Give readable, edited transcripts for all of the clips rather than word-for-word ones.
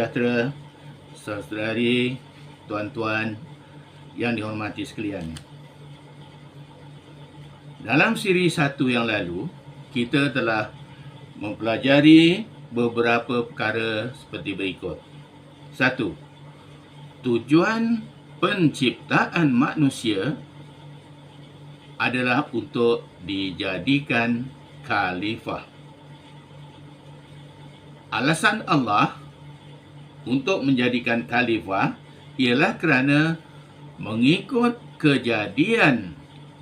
sejahtera, saudari, tuan-tuan yang dihormati sekalian. Dalam siri 1 yang lalu, kita telah mempelajari beberapa perkara seperti berikut. 1. Tujuan penciptaan manusia adalah untuk dijadikan khalifah. Alasan Allah untuk menjadikan khalifah ialah kerana mengikut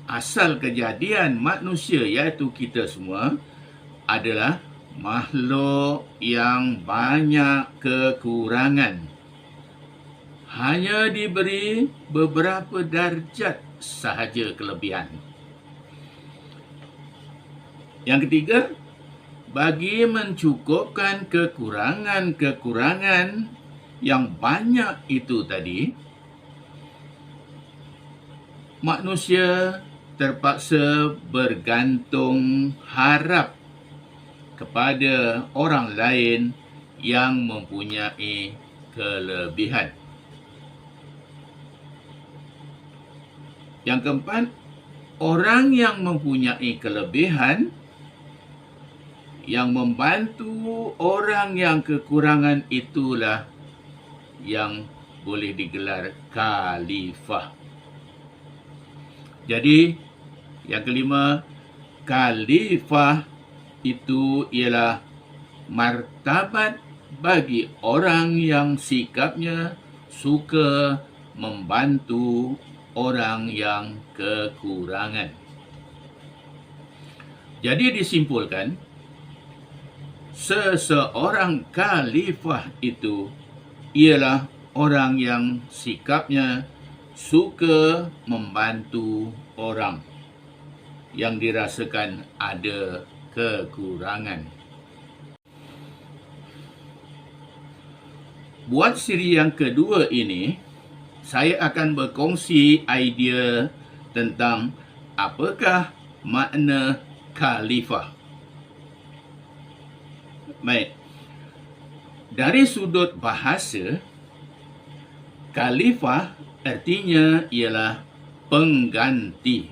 asal kejadian manusia, iaitu kita semua adalah makhluk yang banyak kekurangan. Hanya diberi beberapa darjat sahaja kelebihan. Yang ketiga, bagi mencukupkan kekurangan-kekurangan yang banyak itu tadi, manusia terpaksa bergantung harap kepada orang lain yang mempunyai kelebihan. Yang keempat, orang yang mempunyai kelebihan yang membantu orang yang kekurangan itulah yang boleh digelar khalifah. Jadi, yang kelima, khalifah itu ialah martabat bagi orang yang sikapnya suka membantu orang yang kekurangan. Jadi disimpulkan, seseorang khalifah itu ialah orang yang sikapnya suka membantu orang yang dirasakan ada kekurangan. Buat siri yang kedua ini, saya akan berkongsi idea tentang apakah makna khalifah. Baik. Dari sudut bahasa, khalifah artinya ialah pengganti.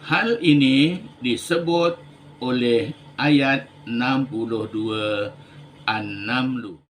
Hal ini disebut oleh ayat 62 An-Naml.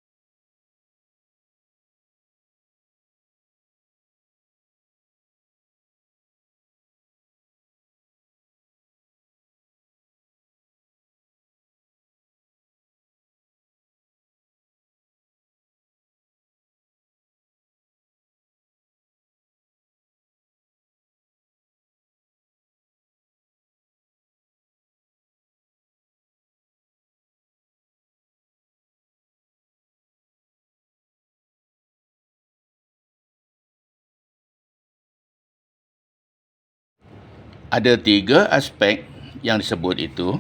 Ada 3 aspek yang disebut itu.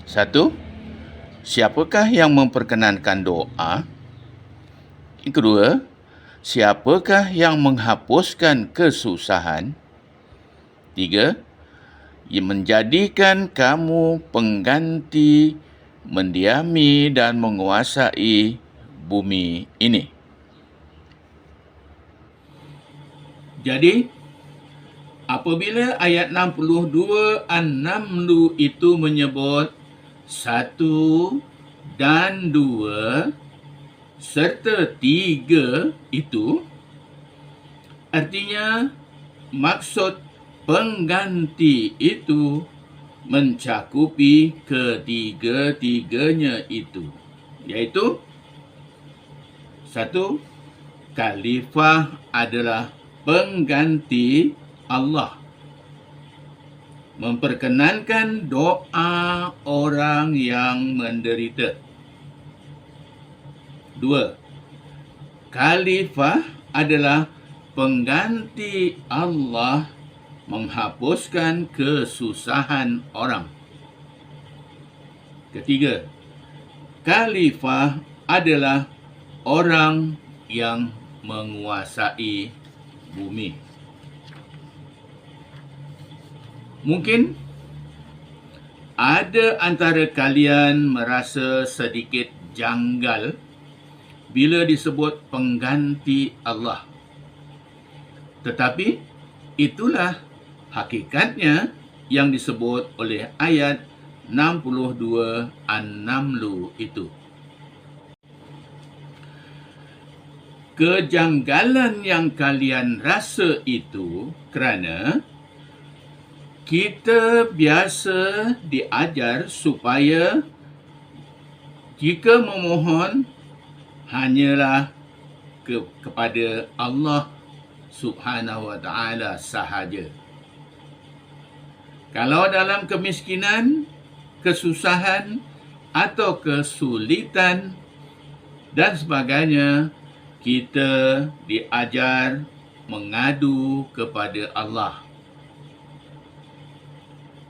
1. Siapakah yang memperkenankan doa? Yang kedua, siapakah yang menghapuskan kesusahan? 3. Menjadikan kamu pengganti, mendiami dan menguasai bumi ini. Jadi, apabila ayat 62 An-Naml itu menyebut 1 dan 2 serta 3 itu, artinya maksud pengganti itu mencakupi ketiga-tiganya itu, iaitu 1. Khalifah adalah pengganti Allah, memperkenankan doa orang yang menderita. 2. Khalifah adalah pengganti Allah, menghapuskan kesusahan orang. 3. Khalifah adalah orang yang menguasai bumi. Mungkin ada antara kalian merasa sedikit janggal bila disebut pengganti Allah. Tetapi itulah hakikatnya yang disebut oleh ayat 62 An-Naml itu. Kejanggalan yang kalian rasa itu kerana kita biasa diajar supaya jika memohon hanyalah kepada Allah Subhanahu wa ta'ala sahaja. Kalau dalam kemiskinan, kesusahan atau kesulitan dan sebagainya, kita diajar mengadu kepada Allah.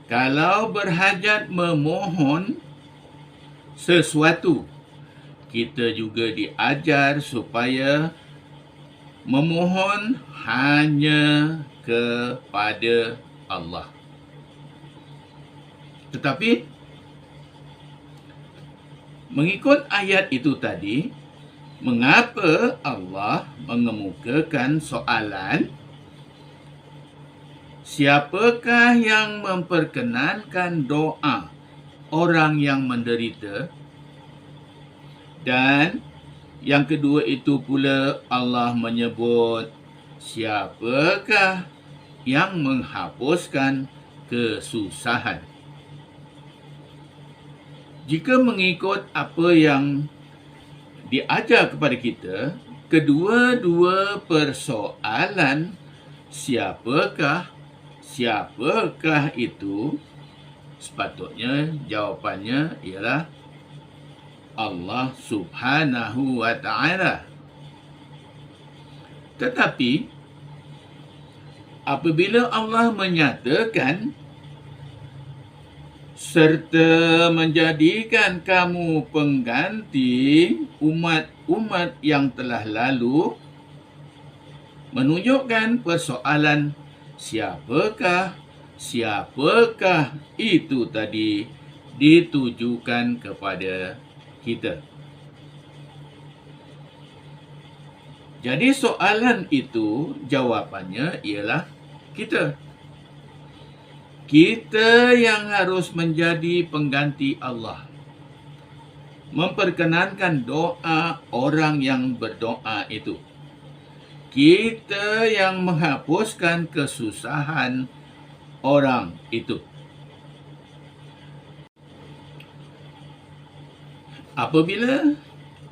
Kalau berhajat memohon sesuatu, kita juga diajar supaya memohon hanya kepada Allah. Tetapi mengikut ayat itu tadi, mengapa Allah mengemukakan soalan siapakah yang memperkenankan doa orang yang menderita? Dan yang kedua itu pula Allah menyebut siapakah yang menghapuskan kesusahan. Jika mengikut apa yang diajar kepada kita, kedua-dua persoalan siapakah itu, sepatutnya jawapannya ialah Allah Subhanahu wa ta'ala. Tetapi apabila Allah menyatakan serta menjadikan kamu pengganti umat-umat yang telah lalu, menunjukkan persoalan siapakah itu tadi ditujukan kepada kita. Jadi soalan itu jawapannya ialah kita. Kita yang harus menjadi pengganti Allah. Memperkenankan doa orang yang berdoa itu. Kita yang menghapuskan kesusahan orang itu. Apabila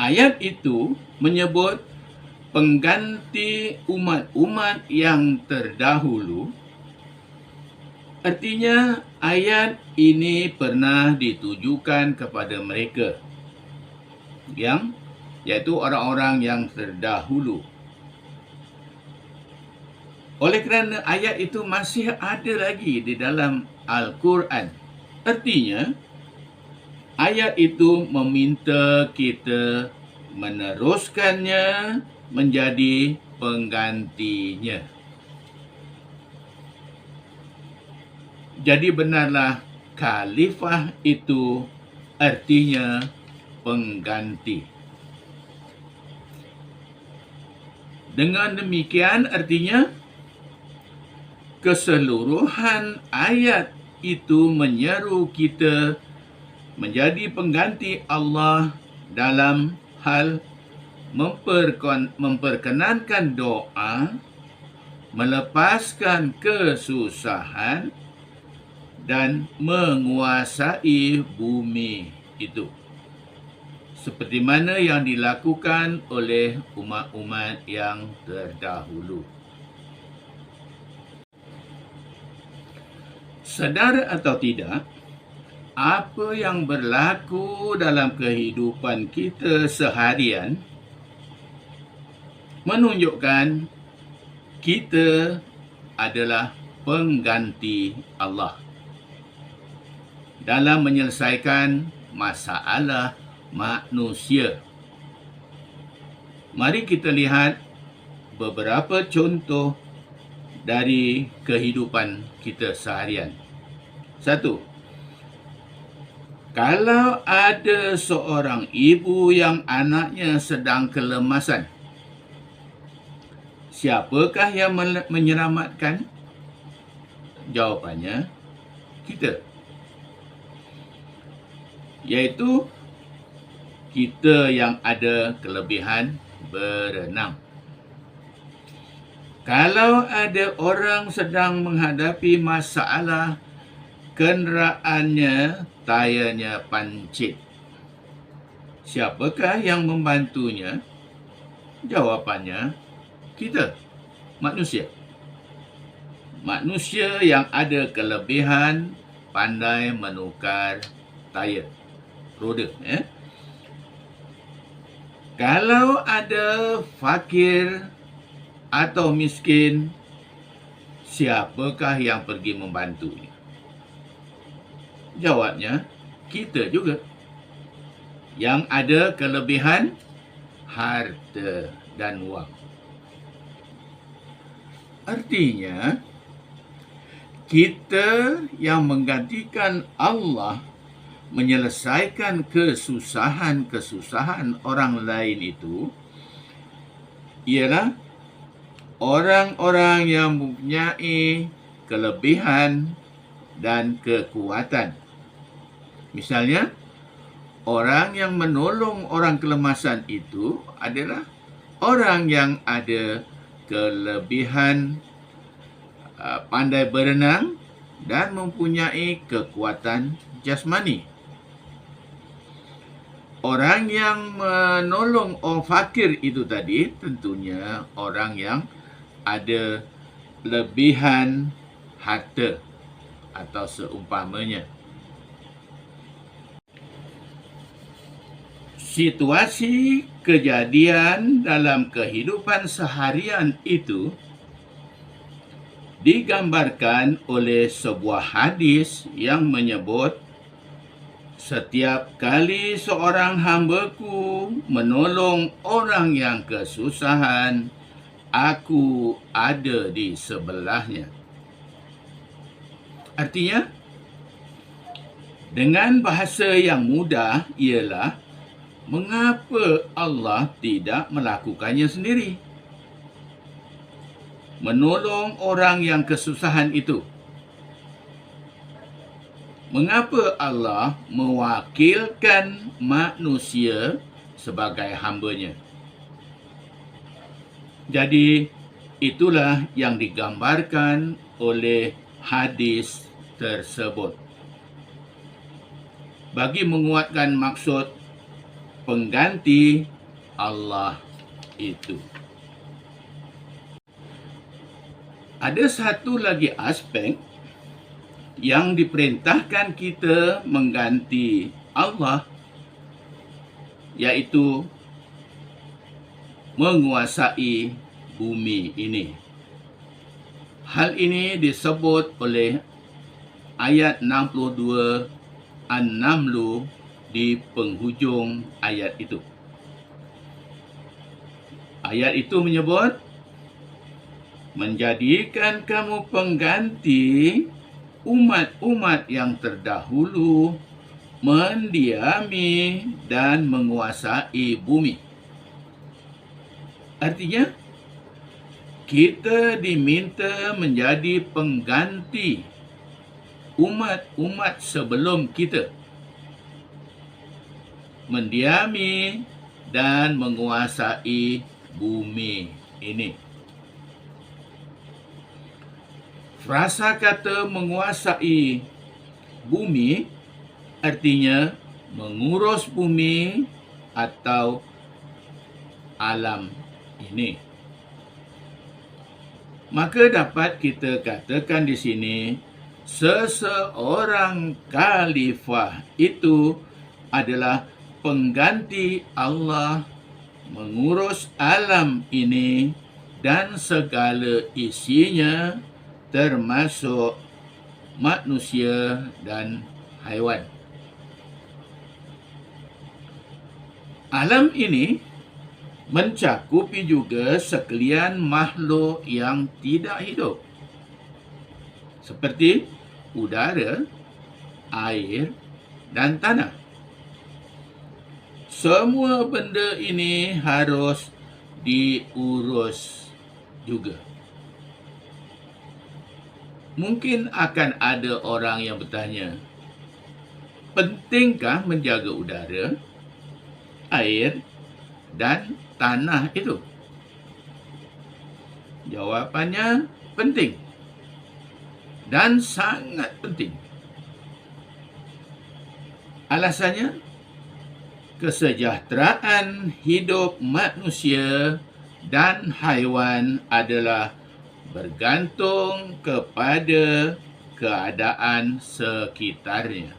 ayat itu menyebut pengganti umat-umat yang terdahulu, artinya ayat ini pernah ditujukan kepada mereka, yaitu orang-orang yang terdahulu. Oleh kerana ayat itu masih ada lagi di dalam Al-Quran, artinya ayat itu meminta kita meneruskannya menjadi penggantinya. Jadi benarlah khalifah itu artinya pengganti. Dengan demikian artinya keseluruhan ayat itu menyeru kita menjadi pengganti Allah dalam hal memperkenankan doa, melepaskan kesusahan dan menguasai bumi itu. Seperti mana yang dilakukan oleh umat-umat yang terdahulu. Sedar atau tidak, apa yang berlaku dalam kehidupan kita seharian menunjukkan kita adalah pengganti Allah dalam menyelesaikan masalah manusia. Mari kita lihat beberapa contoh dari kehidupan kita seharian. 1. Kalau ada seorang ibu yang anaknya sedang kelemasan, siapakah yang menyelamatkan? Jawapannya, kita. Iaitu kita yang ada kelebihan berenang. Kalau ada orang sedang menghadapi masalah, kenderaannya tayarnya pancit, siapakah yang membantunya? Jawapannya, kita, manusia. Manusia yang ada kelebihan pandai menukar tayar, roda. Kalau ada fakir atau miskin, siapakah yang pergi membantunya? Jawabnya, kita juga. Yang ada kelebihan harta dan wang. Artinya, kita yang menggantikan Allah menyelesaikan kesusahan-kesusahan orang lain itu ialah orang-orang yang mempunyai kelebihan dan kekuatan. Misalnya, orang yang menolong orang kelemasan itu adalah orang yang ada kelebihan pandai berenang dan mempunyai kekuatan jasmani. Orang yang menolong orang fakir itu tadi tentunya orang yang ada lebihan harta atau seumpamanya. Situasi kejadian dalam kehidupan seharian itu digambarkan oleh sebuah hadis yang menyebut, setiap kali seorang hamba-Ku menolong orang yang kesusahan, Aku ada di sebelahnya. Artinya, dengan bahasa yang mudah ialah, mengapa Allah tidak melakukannya sendiri? Menolong orang yang kesusahan itu. Mengapa Allah mewakilkan manusia sebagai hamba-Nya? Jadi, itulah yang digambarkan oleh hadis tersebut. Bagi menguatkan maksud pengganti Allah itu. Ada satu lagi aspek yang diperintahkan kita mengganti Allah, yaitu menguasai bumi ini. Hal ini disebut oleh ayat 62 An-Naml di penghujung ayat itu. Ayat itu menyebut, menjadikan kamu pengganti umat-umat yang terdahulu, mendiami dan menguasai bumi. Artinya, kita diminta menjadi pengganti umat-umat sebelum kita, mendiami dan menguasai bumi ini. Frasa kata menguasai bumi artinya mengurus bumi atau alam ini. Maka dapat kita katakan di sini, seseorang khalifah itu adalah pengganti Allah mengurus alam ini dan segala isinya, termasuk manusia dan haiwan. Alam ini mencakupi juga sekalian makhluk yang tidak hidup, seperti udara, air, dan tanah. Semua benda ini harus diurus juga. Mungkin akan ada orang yang bertanya, pentingkah menjaga udara, air, dan tanah itu? Jawapannya penting dan sangat penting. Alasannya, kesejahteraan hidup manusia dan haiwan adalah bergantung kepada keadaan sekitarnya.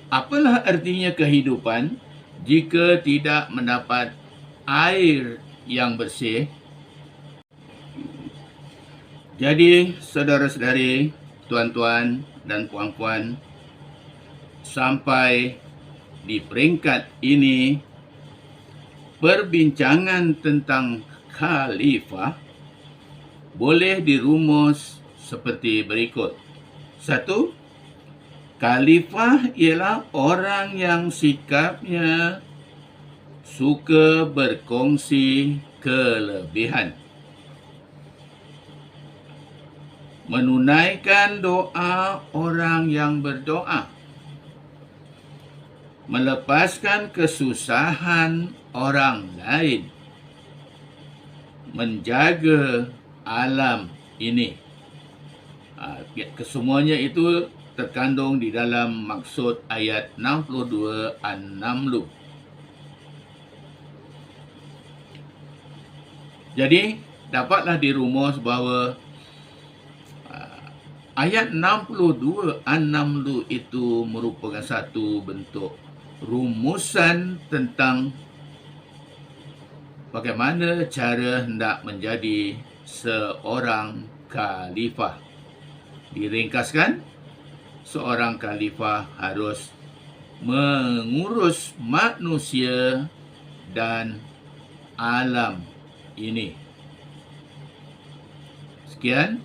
Apalah artinya kehidupan jika tidak mendapat air yang bersih? Jadi, saudara-saudari, tuan-tuan dan puan-puan, sampai di peringkat ini, perbincangan tentang khalifah boleh dirumus seperti berikut. 1. Khalifah ialah orang yang sikapnya suka berkongsi kelebihan, menunaikan doa orang yang berdoa, melepaskan kesusahan orang lain, menjaga alam ini. Kesemuanya itu terkandung di dalam maksud ayat 62 An-Naml. Jadi, dapatlah dirumus bahawa ayat 62 An-Naml itu merupakan satu bentuk rumusan tentang bagaimana cara hendak menjadi seorang khalifah. Diringkaskan, seorang khalifah harus mengurus manusia dan alam ini. Sekian.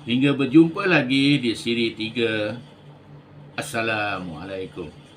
Hingga berjumpa lagi di siri 3. Assalamualaikum.